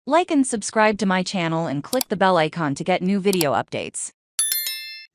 Like and subscribe to my channel and click the bell icon to get new video updates.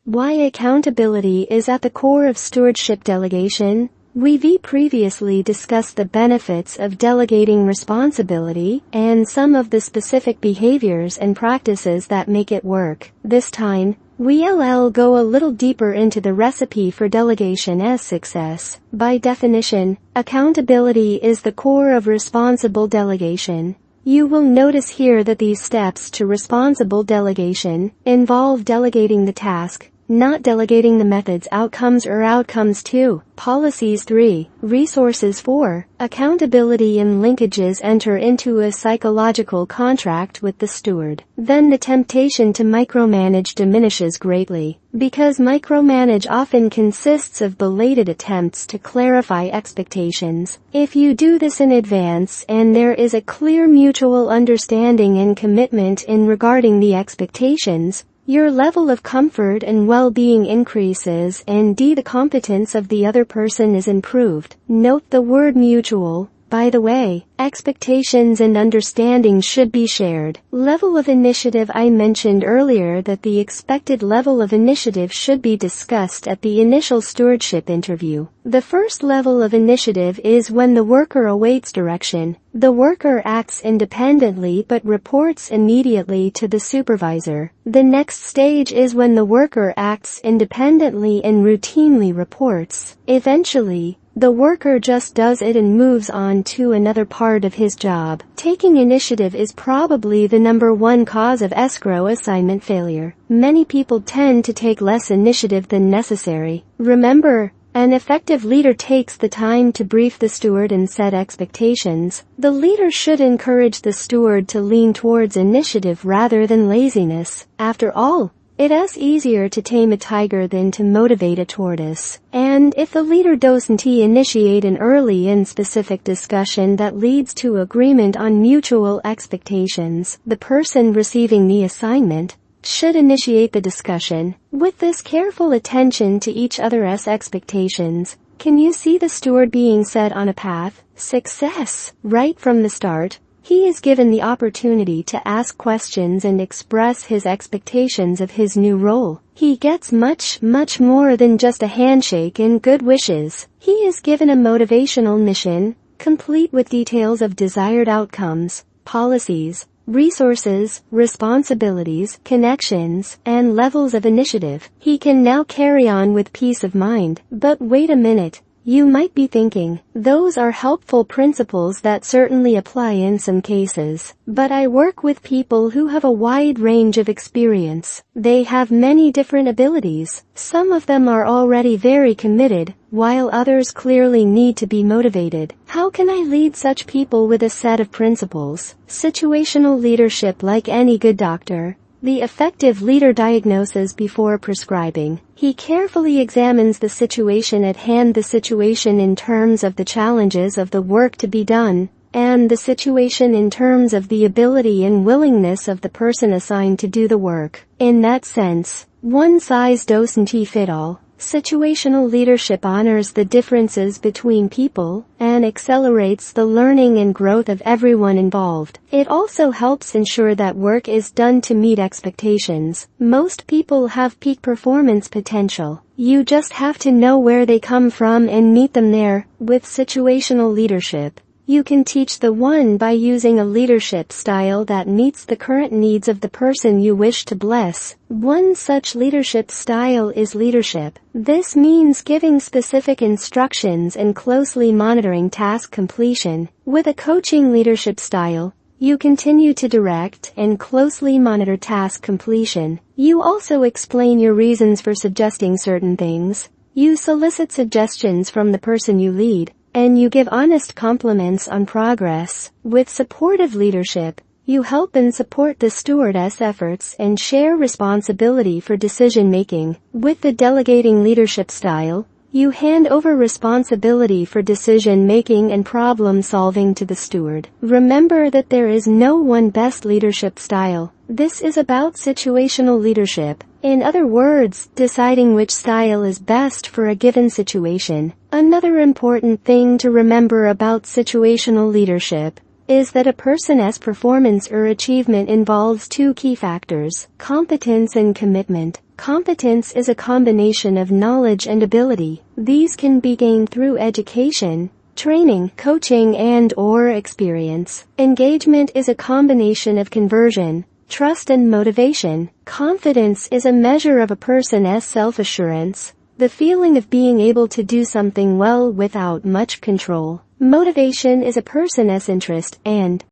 Why accountability is at the core of stewardship delegation. We've previously discussed the benefits of delegating responsibility and some of the specific behaviors and practices that make it work. This time, we'll go a little deeper into the recipe for delegation as success. By definition, accountability is the core of responsible delegation. You will notice here that these steps to responsible delegation involve delegating the task, not delegating the methods, outcomes 2. Policies 3. Resources 4. Accountability and linkages enter into a psychological contract with the steward. Then the temptation to micromanage diminishes greatly, because micromanage often consists of belated attempts to clarify expectations. If you do this in advance and there is a clear mutual understanding and commitment in regarding the expectations, your level of comfort and well-being increases and the competence of the other person is improved. Note the word mutual. By the way, expectations and understanding should be shared. Level of initiative. I mentioned earlier that the expected level of initiative should be discussed at the initial stewardship interview. The first level of initiative is when the worker awaits direction. The worker acts independently but reports immediately to the supervisor. The next stage is when the worker acts independently and routinely reports. Eventually, the worker just does it and moves on to another part of his job. Taking initiative is probably the number one cause of escrow assignment failure. Many people tend to take less initiative than necessary. Remember, an effective leader takes the time to brief the steward and set expectations. The leader should encourage the steward to lean towards initiative rather than laziness. After all, it is easier to tame a tiger than to motivate a tortoise. And if the leader doesn't initiate an early and specific discussion that leads to agreement on mutual expectations, the person receiving the assignment should initiate the discussion. With this careful attention to each other's expectations, can you see the steward being set on a path? Success. Right from the start, he is given the opportunity to ask questions and express his expectations of his new role. He gets much more than just a handshake and good wishes. He is given a motivational mission, complete with details of desired outcomes, policies, resources, responsibilities, connections, and levels of initiative. He can now carry on with peace of mind. But wait a minute. You might be thinking, those are helpful principles that certainly apply in some cases. But I work with people who have a wide range of experience. They have many different abilities. Some of them are already very committed, while others clearly need to be motivated. How can I lead such people with a set of principles? Situational leadership. Like any good doctor, the effective leader diagnoses before prescribing. He carefully examines the situation at hand, the situation in terms of the challenges of the work to be done, and the situation in terms of the ability and willingness of the person assigned to do the work. In that sense, one size doesn't fit all. Situational leadership honors the differences between people and accelerates the learning and growth of everyone involved. It also helps ensure that work is done to meet expectations. Most people have peak performance potential. You just have to know where they come from and meet them there. With situational leadership, you can teach the one by using a leadership style that meets the current needs of the person you wish to bless. One such leadership style is leadership. This means giving specific instructions and closely monitoring task completion. With a coaching leadership style, you continue to direct and closely monitor task completion. You also explain your reasons for suggesting certain things. You solicit suggestions from the person you lead, and you give honest compliments on progress. With supportive leadership, you help and support the stewardess' efforts and share responsibility for decision-making. With the delegating leadership style, you hand over responsibility for decision-making and problem-solving to the steward. Remember that there is no one best leadership style. This is about situational leadership. In other words, deciding which style is best for a given situation. Another important thing to remember about situational leadership is that a person's performance or achievement involves two key factors, competence and commitment. Competence is a combination of knowledge and ability. These can be gained through education, training, coaching and/or experience. Engagement is a combination of conversion, trust and motivation. Confidence is a measure of a person's self-assurance, the feeling of being able to do something well without much control. Motivation is a person's interest and